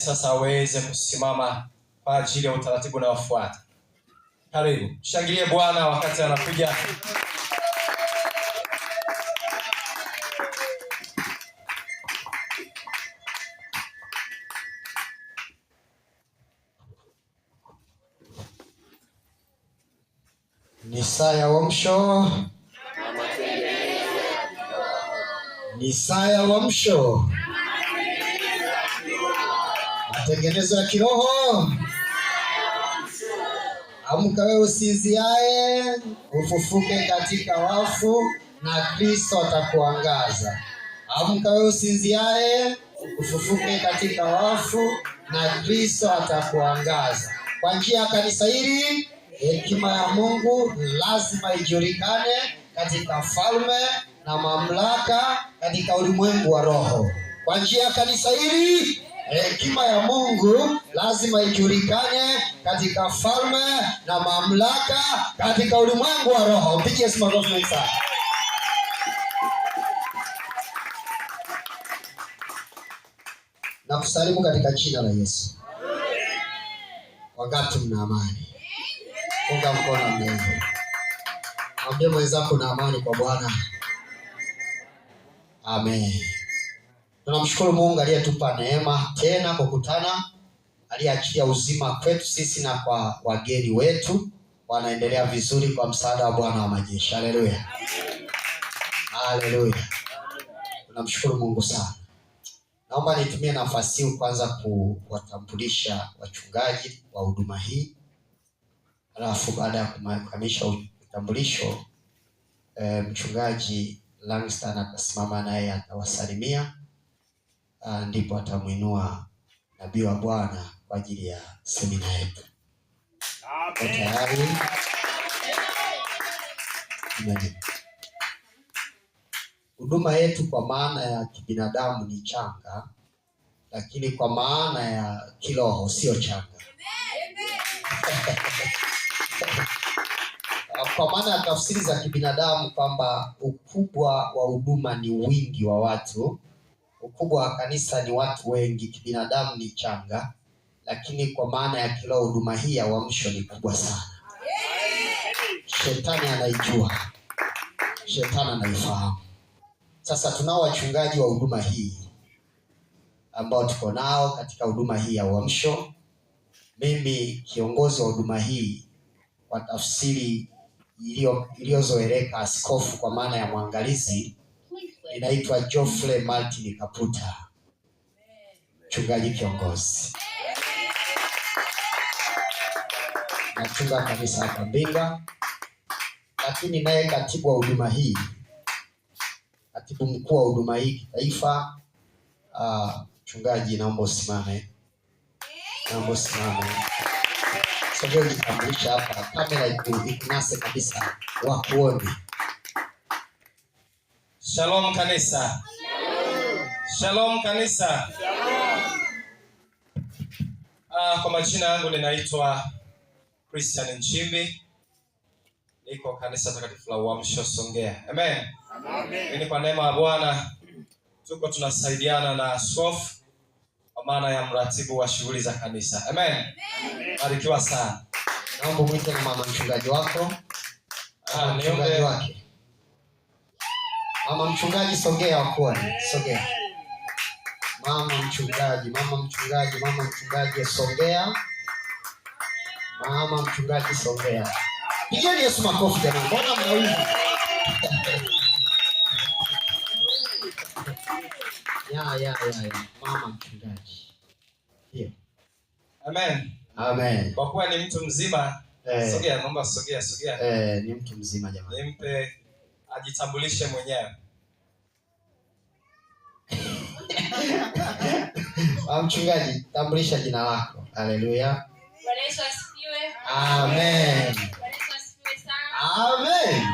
Sasa aweze kusimama kwa ajili ya utaratibu unaofuata. Karibu. Shangilie Bwana wakati anakuja. Ni saa ya uamsho. Ni saa ya uamsho. Matengenezo ya kiroho. Amka wewe usinziaye, ufufuke katika wafu na Kristo atakuangaza. Amka wewe usinziaye, ufufuke katika wafu na Kristo atakuangaza. Kwa njia ya kanisa hili, hekima ya Mungu lazima ijulikane katika falme na mamlaka katika ulimwengu wa roho. Kwa njia ya kanisa hili, hekima ya Mungu lazima ijulikane katika falme na mamlaka katika ulimwengu wa roho. Mpigie Yesu makofi mengi sana. Na kusalimu katika jina la Yesu. Wangapi mna amani? Funga mkono mbele. Mwambie mwenzako na amani kwa Bwana. Amen. Tunamshukuru Mungu aliyetupa neema tena kukutana, aliyeachilia uzima kwetu sisi na kwa wageni wetu. Wanaendelea vizuri kwa msaada wa Bwana wa majeshi. Haleluya. Haleluya. Tunamshukuru Mungu sana. Naomba nitumie nafasi hii kwanza kuwatambulisha wachungaji wa huduma hii. Alafu baada ya kukamilisha utambulisho, mchungaji Langston atasimama naye atawasalimia. Ndipo atamuinua nabii wa Bwana kwa ajili ya semina yetu. Amen. Tayari? Amen. Huduma yetu kwa maana ya kibinadamu ni changa, lakini kwa maana ya kiroho sio changa. Kwa maana ya tafsiri za kibinadamu kwamba ukubwa wa huduma ni wingi wa watu. Ukubwa wa kanisa ni watu wengi, kibinadamu ni changa, lakini kwa maana ya kiroho huduma hii ya uamsho ni kubwa sana. Shetani anaijua. Shetani anaifahamu. Sasa tunao wachungaji wa huduma hii ambao tuko nao katika huduma hii ya uamsho. Mimi kiongozi wa huduma hii kwa tafsiri iliyozoeleka askofu kwa maana ya mwangalizi, inaitwa Geoffrey Martin Kaputa, mchungaji kiongozi. Nachunga kanisa hapa Mbinga, lakini naye katibu wa huduma hii, katibu mkuu wa huduma hii kitaifa. Mchungaji naomba usimame. Naomba usimame. Sogea jitambulisha hapa, kamera ikunase kabisa wakuone. Shalom kanisa. Shalom kanisa. Kwa majina yangu ninaitwa Christian Nchimbi. Niko kanisa takatifu la Uamsho Songea. Amen. Amen. Mimi kwa neema ya Bwana tuko tunasaidiana na askofu kwa maana ya mratibu wa shughuli za kanisa. Amen. Barikiwa sana. Naomba mwite na mama mchungaji wako. Mchungaji wake. Mama mchungaji sogea wakuone. Sogea. Mama mchungaji sogea. Mama mchungaji sogea. Pigeni Yesu makofi jamani. Mbona mnawili? Ya. Mama mchungaji. Ndio. Amen. Amen. Kwa kuwa ni mtu mzima, sogea, naomba sogea. Ni mtu mzima jamani. Nimpe ajitambulishe mwenyewe. Mchungaji, tambulisha jina lako. Haleluya. Bwana Yesu asifiwe. Amen. Bwana Yesu asifiwe sana. Amen.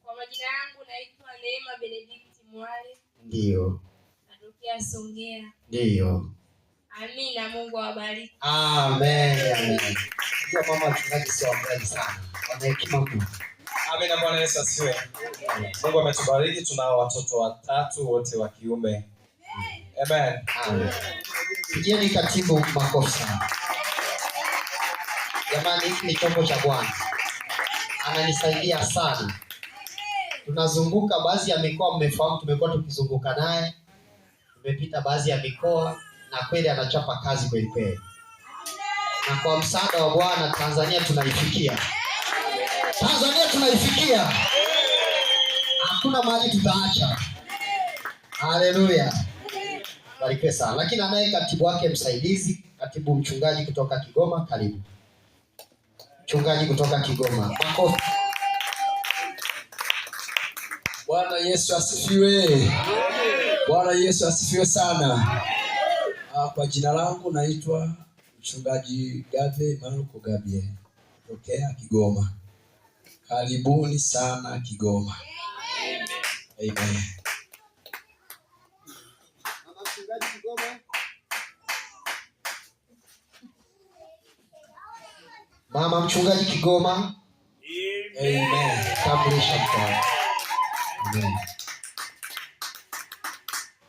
Kwa majina yangu naitwa Neema Benedict Mwale. Ndio. Natokea Songea. Ndio. Amina, Mungu awabariki. Amen. Ndio mama mchungaji sio mbali sana. Wana hekima mno. Amina, Bwana Yesu asifiwe. Mungu ametubariki, tunao watoto 3 wote wa kiume. Amen. Amen. Pigieni katibu makofi sana. Jamani, hiki ni chombo cha Bwana. Ananisaidia sana. Tunazunguka baadhi ya mikoa, mmefahamu tumekuwa tukizunguka naye. Tumepita baadhi ya mikoa na kweli anachapa kazi kweli kweli. Na kwa msaada wa Bwana Tanzania tunaifikia. Tanzania tunaifikia. Hakuna mahali tutaacha. Haleluya. Barikiwe sana. Lakini anaye katibu wake msaidizi, katibu mchungaji kutoka Kigoma, karibu. Mchungaji kutoka Kigoma. Makofi. Bwana Yesu asifiwe. Bwana Yesu asifiwe sana. Kwa jina langu naitwa mchungaji Gabe Marco Gabie kutokea Kigoma. Karibuni sana Kigoma. Amen. Mama mchungaji Kigoma. Mama mchungaji Kigoma. Amen. Tambulisha mkoa. Amen.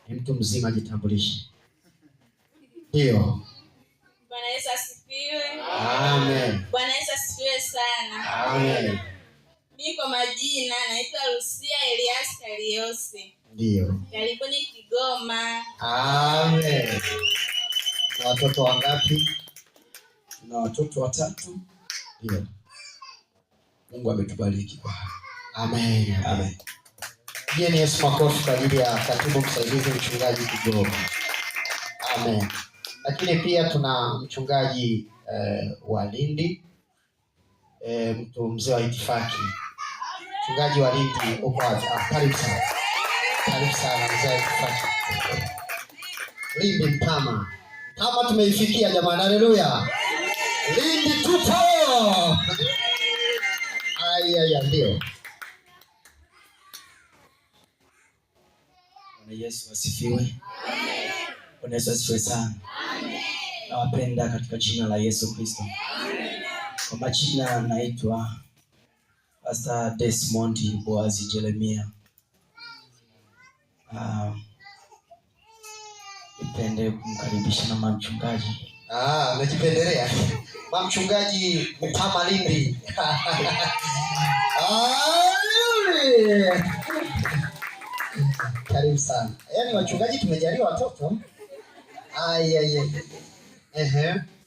Mtu mzima jitambulishe. Ndio. Bwana Yesu asifiwe. Amen. Bwana Yesu asifiwe sana. Amen. Mimi kwa majina naitwa Lucia Elias Kaliose. Ndio. Karibuni Kigoma. Amen. Na watoto wangapi? Tuna watoto 3. Ndio. Mungu ametubariki kwa. Amen. Amen. Pigieni Yesu makofi kwa ajili ya katibu msaidizi mchungaji Kigoma. Amen. Lakini pia tuna mchungaji wa Lindi, mtu mzee wa itifaki. Mchungaji wa Lindi uko wapi? Karibu sana. Karibu sana mzee wa itifaki. Lindi Mtama. Mtama tumeifikia jamani, haleluya. Lindi tupo. Aya ndio. Bwana Yesu asifiwe. Bwana Yesu asifiwe sana. Nawapenda katika jina la Yesu Kristo. Kwa majina naitwa Pastor Desmond Boazi Jeremia. Nipende kumkaribisha na mchungaji. Najipendelea. Mchungaji Mtama Lindi. Karibu sana. Yaani wachungaji tumejaliwa watoto.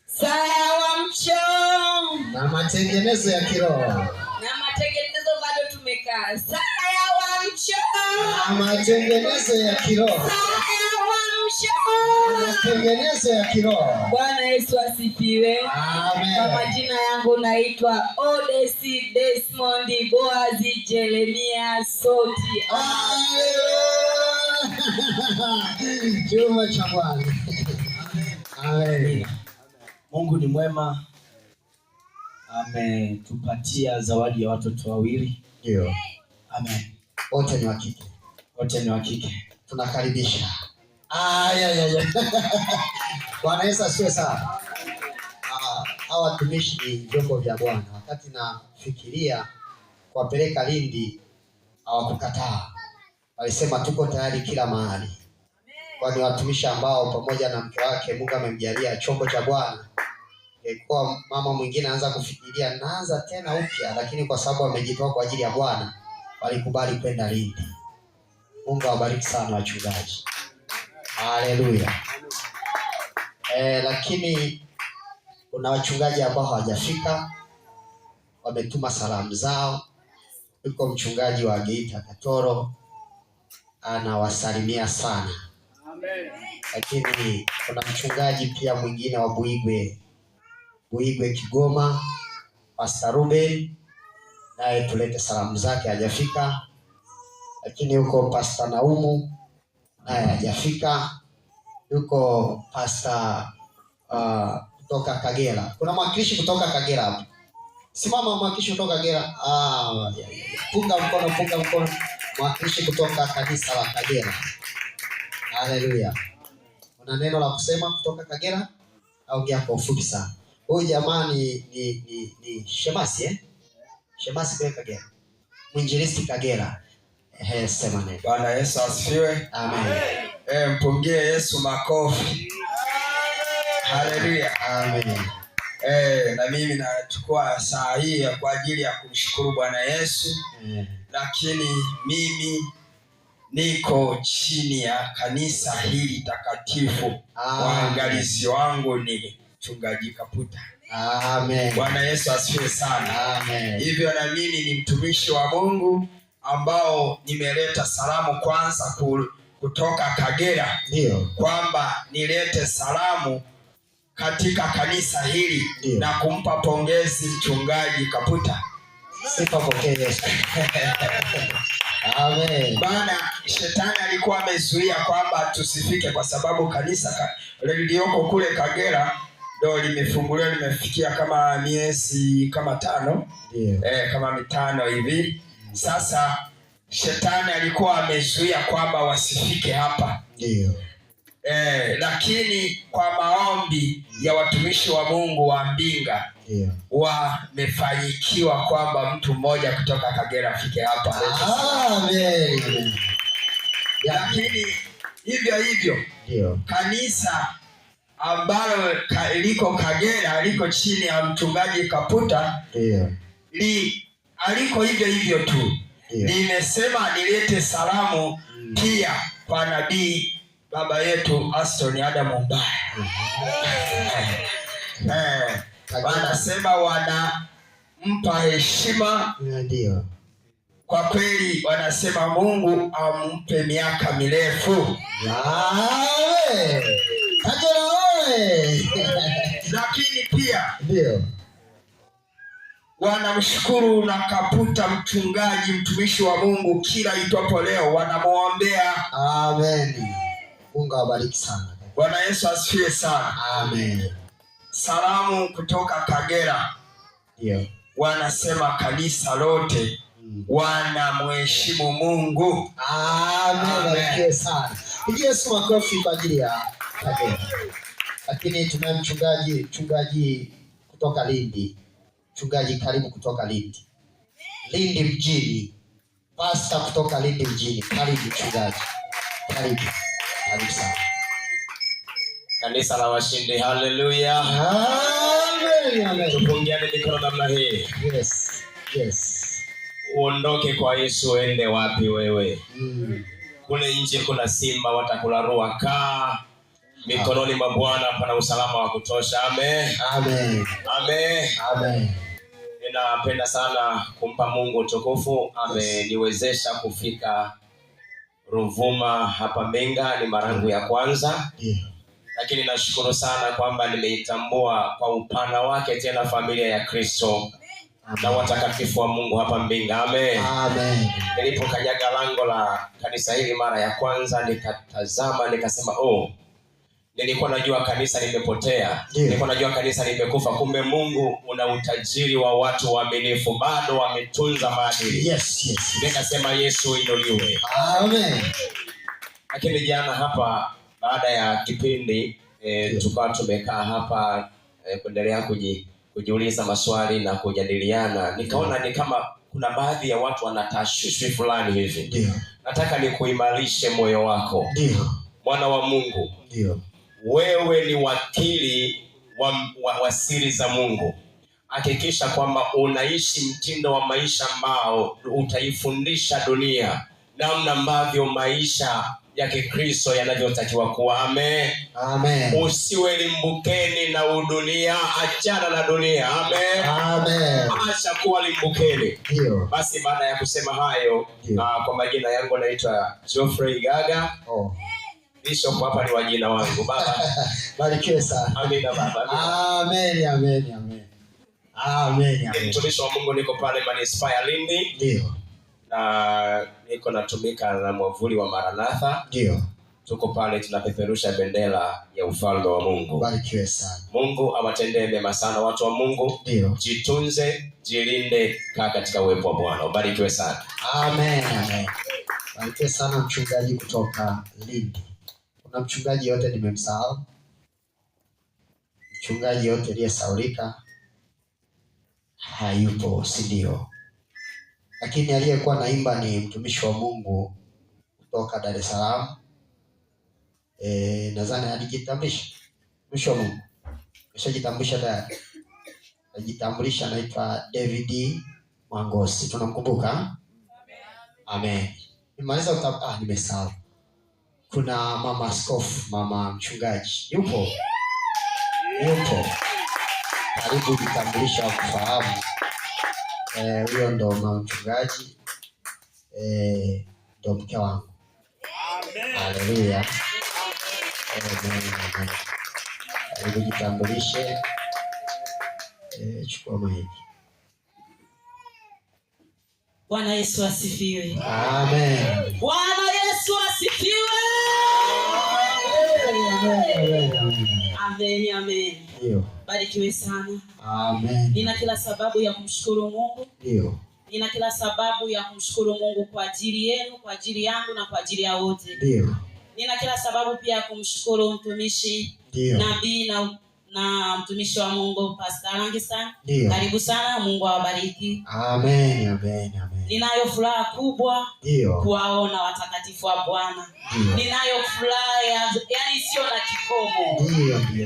Saya wa mchongo. Na matengenezo ya kiroho. Na matengenezo bado tumekaa. Saya wa mchongo. Na matengenezo ya kiroho. Saya wa mchongo. Matengenezo ya kiroho. Bwana Yesu asifiwe. Amen. Kwa majina yangu naitwa Odesi Desmond Boazi Jeremia Soti. Chuma cha Bwana. Amen. Mungu ni mwema. Ametupatia zawadi ya watoto 2. Ndio. Amen. Wote ni wa kike. Wote ni wa kike. Tunakaribisha. Bwana Yesu asifiwe sana. Hawa watumishi ni vyombo vya Bwana. Wakati nafikiria kuwapeleka Lindi, hawakukataa. Walisema tuko tayari kila mahali. Kwani watumishi ambao pamoja na mke wake Mungu amemjalia chombo cha Bwana. Ingekuwa mama mwingine anaanza kufikiria naanza tena upya, lakini kwa sababu wamejitoa kwa ajili ya Bwana, walikubali kwenda Lindi. Mungu awabariki sana wachungaji. Haleluya. Lakini kuna wachungaji ambao hawajafika, wametuma salamu zao. Yuko mchungaji wa Geita Katoro, anawasalimia sana. Amen. Lakini kuna mchungaji pia mwingine wa Buigwe Kigoma, Pastor Ruben, naye tulete salamu zake, hajafika. Lakini yuko Pastor Naumu, naye hajafika. Yuko Pastor kutoka Kagera. Kuna mwakilishi kutoka Kagera hapo. Simama mwakilishi kutoka Kagera. Punga mkono. Mwakilishi kutoka kanisa la Kagera. Haleluya. Una neno la kusema kutoka Kagera? Ongea kwa ufupi sana. Huyu jamani ni Shemasi Shemasi kwa Kagera. Mwinjilisti Kagera. Sema neno. Bwana Yesu asifiwe. Amen. Mpungie Yesu makofi. Haleluya. Amen. Na mimi nachukua saa hii kwa ajili ya kumshukuru Bwana Yesu. Lakini mimi niko chini ya kanisa hili takatifu. Waangalizi wangu ni Mchungaji Kaputa. Amen. Bwana Yesu asifiwe sana. Amen. Hivyo na mimi ni mtumishi wa Mungu ambao nimeleta salamu kwanza kutoka Kagera. Ndio. Kwamba nilete salamu katika kanisa hili. Ndio. Na kumpa pongezi Mchungaji Kaputa. Sifa pokee Yesu. Amen. Bana, shetani alikuwa amezuia kwamba tusifike kwa sababu kanisa lilioko kule Kagera ndio limefunguliwa, limefikia kama miezi kama 5. Ndio. Kama 5 hivi. Sasa shetani alikuwa amezuia kwamba wasifike hapa. Ndio. Lakini kwa maombi ya watumishi wa Mungu wa Mbinga, ndio, wamefanyikiwa kwamba mtu mmoja kutoka Kagera afike hapa. Amen. Lakini hivyo ndio kanisa ambalo liko Kagera liko chini ya Mchungaji Kaputa, ndio aliko hivyo tu. Nimesema nilete salamu pia kwa nabii baba yetu Aston Adam Mbaya. Wanasema wanampa heshima. Ndio. Kwa kweli wanasema Mungu ampe miaka mirefu. Lakini pia ndio wanamshukuru na Kaputa mchungaji mtumishi wa Mungu kila itwapo leo wanamuombea. Amen. Mungu awabariki sana. Bwana Yesu asifiwe sana. Amen. Salamu kutoka Kagera. Ndio. Wanasema kanisa lote wanamheshimu Mungu. Amen. Amen. Sana. Pigia Yesu makofi kwa ajili ya Kagera. Lakini tunaye mchungaji kutoka Lindi. Mchungaji karibu kutoka Lindi. Lindi mjini. Pastor kutoka Lindi mjini. Karibu mchungaji. Karibu sana. Kanisa la washindi, haleluya. Amen. Amen. Tupungiane mikono namna hii. Yes. Uondoke kwa Yesu, uende wapi wewe? Kule nje kuna simba watakularua. Kaa mikononi mwa Bwana, pana usalama wa kutosha. Amen. Amen. Amen. Amen. Ninapenda sana kumpa Mungu utukufu. Ameniwezesha kufika Ruvuma hapa Mbinga, ni marangu ya kwanza. Lakini nashukuru sana kwamba nimeitambua kwa upana wake tena familia ya Kristo na watakatifu wa Mungu hapa Mbinga. Amen. Amen. Nilipokanyaga lango la kanisa hili mara ya kwanza, nikatazama nikasema, nilikuwa najua kanisa limepotea. Nilikuwa najua kanisa limekufa. Kumbe Mungu una utajiri wa watu waaminifu, bado wametunza maadili. Yes. Nikasema Yesu inuliwe. Amen. Lakini jana hapa baada ya kipindi tukawa tumekaa hapa kuendelea kujiuliza maswali na kujadiliana. Nikaona ni kama kuna baadhi ya watu wanatashwishi fulani hivi. Ndio. Nataka nikuimarishe moyo wako. Ndio. Mwana wa Mungu. Ndio. Wewe ni wakili wa siri za Mungu. Hakikisha kwamba unaishi mtindo wa maisha ambao utaifundisha dunia namna ambavyo maisha ya Kikristo yanavyotakiwa kuwa. Amen. Amen. Usiwe limbukeni na udunia, achana na dunia. Amen. Amen. Acha kuwa limbukeni. Ndio. Basi baada ya kusema hayo, kwa majina yangu naitwa Geoffrey Gaga. Bishop hapa ni wajina wangu. Baba barikiwe sana. Amina baba. Amen. Mtumishi wa Mungu, niko pale Manispaa ya Lindi. Ndio. Na niko natumika na mwavuli wa Maranatha. Ndio. Tuko pale tunapeperusha bendera ya ufalme wa Mungu. Barikiwe sana. Mungu awatendee mema sana watu wa Mungu. Ndio. Jitunze, jilinde, kaa katika uwepo wa Bwana. Ubarikiwe sana. Amen. Barikiwe sana mchungaji kutoka Lindi. Kuna mchungaji yote nimemsahau? Mchungaji yote aliyesaulika hayupo, si ndio? Lakini aliyekuwa naimba ni mtumishi wa Mungu kutoka Dar es Salaam. Nadhani alijitambulisha. Mtumishi wa Mungu. Umeshajitambulisha tayari? Najitambulisha, naitwa David Mwangosi. Tunamkumbuka? Amen. Nimaliza nimesahau. Kuna mama askofu, mama mchungaji. Yupo? Karibu jitambulisha kufahamu. Huyo ndo mama mchungaji. Ndo mke wangu. Haleluya. Amen. Karibu jitambulishe. Chukua maiki. Bwana Yesu asifiwe. Amen. Bwana Yesu asifiwe. Amen. Ndio. Barikiwe sana. Amen. Nina kila sababu ya kumshukuru Mungu. Ndio. Nina kila sababu ya kumshukuru Mungu kwa ajili yenu, kwa ajili yangu na kwa ajili ya wote. Ndio. Nina kila sababu pia ya kumshukuru mtumishi, nabii na mtumishi wa Mungu Pastor Langisa. Karibu sana, Mungu awabariki. Amen. Ninayo furaha kubwa kuwaona watakatifu wa Bwana. Ninayo furaha yani sio na kikomo.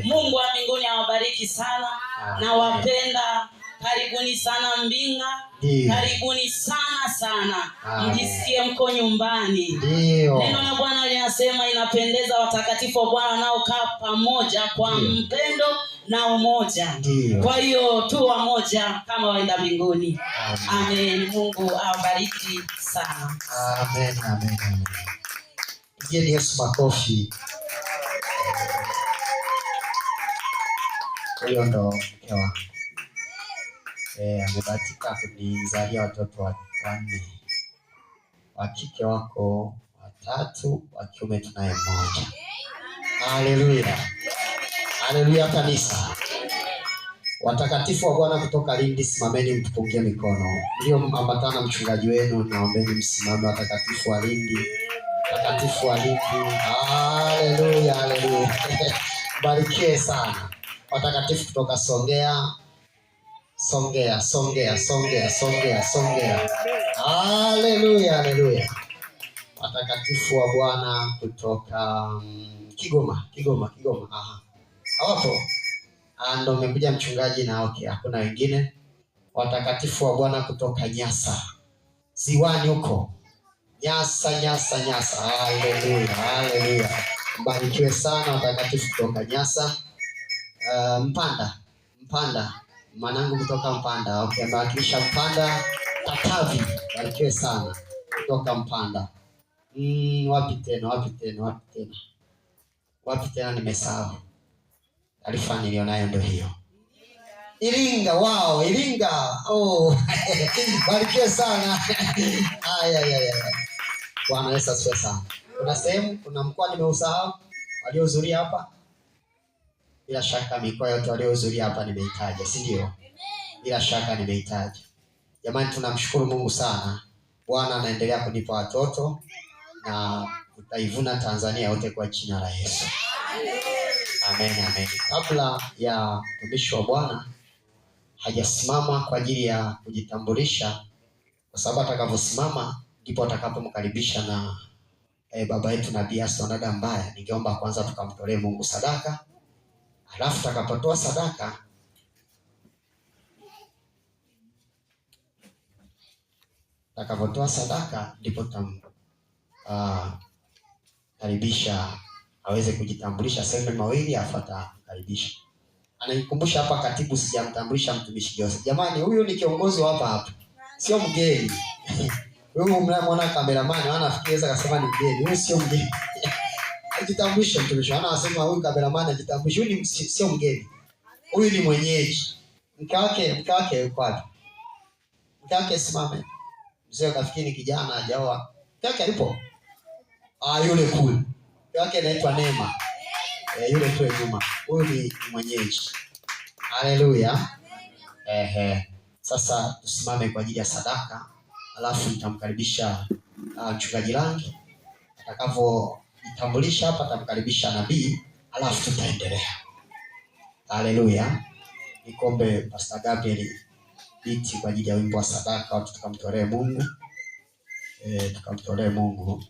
Mungu wa mbinguni awabariki sana. Na wapenda, karibuni sana Mbinga. Karibuni sana. Mjisikie mko nyumbani. Neno la Bwana linasema inapendeza watakatifu wa Bwana nao kaa pamoja kwa mpendo na umoja. Kwa hiyo tu wamoja kama waenda mbinguni. Amen. Mungu awabariki sana. Amen. Pigieni Yesu makofi. Huyo ndo mke wangu. Amebahatika kunizalia watoto 4. Wa kike wako 3, wa kiume tunaye 1. Haleluya kanisa. Watakatifu wa Bwana kutoka Lindi, simameni mtupungie mikono. Ndio ambatana mchungaji wenu, naombeni msimame watakatifu wa Lindi. Haleluya. Barikiwe sana. Watakatifu kutoka Songea. Haleluya. Watakatifu wa Bwana kutoka Kigoma. Hawapo? Ndo umekuja mchungaji na hakuna wengine. Watakatifu wa Bwana kutoka Nyasa. Ziwani huko. Nyasa. Haleluya. Mbarikiwe sana watakatifu kutoka Nyasa. Mpanda. Manangu kutoka Mpanda. Amewakilisha Mpanda. Katavi. Barikiwe sana kutoka Mpanda. Wapi tena nimesahau. Taarifa nilionayo ndio hiyo. Iringa. Barikiwe sana. Bwana Yesu asifiwe sana. Kuna mkoa nimeusahau waliohudhuria hapa. Bila shaka mikoa yote waliohudhuria hapa nimeitaja, si ndio? Bila shaka nimeitaja. Jamani, tunamshukuru Mungu sana. Bwana anaendelea kunipa watoto na tutaivuna Tanzania yote kwa jina la Yesu. Amen. Kabla ya mtumishi wa Bwana hajasimama kwa ajili ya kujitambulisha, kwa sababu atakavyosimama ndipo atakapomkaribisha na baba yetu Nabii Astonada Mbaya. Ningeomba kwanza tukamtolee Mungu sadaka. Alafu takapotoa sadaka ndipo karibisha aweze kujitambulisha, sema mawili afuata karibisha. Ananikumbusha hapa katibu, sijamtambulisha mtumishi Joseph. Jamani, huyu ni kiongozi wa hapa. Sio mgeni. Huyu mnamwona cameraman, anafikiria akasema ni mgeni. Huyu sio mgeni. Ajitambulishe mtumishi. Anasema huyu cameraman ajitambulishe. Huyu sio mgeni. Huyu ni mwenyeji. Mke wake yuko wapi? Mke wake simame. Mzee kafikiri kijana hajaoa. Mke wake alipo? Yule kule. Mke wake anaitwa Neema. Yule kule nyuma. Huyu ni mwenyeji. Haleluya. Sasa tusimame kwa ajili ya sadaka. Alafu nitamkaribisha mchungaji Rangi. Atakavyojitambulisha hapa atamkaribisha nabii, alafu tutaendelea. Haleluya. Nikombe Pastor Gabriel biti kwa ajili ya wimbo wa sadaka, watu tukamtolee Mungu. Tukamtolee Mungu.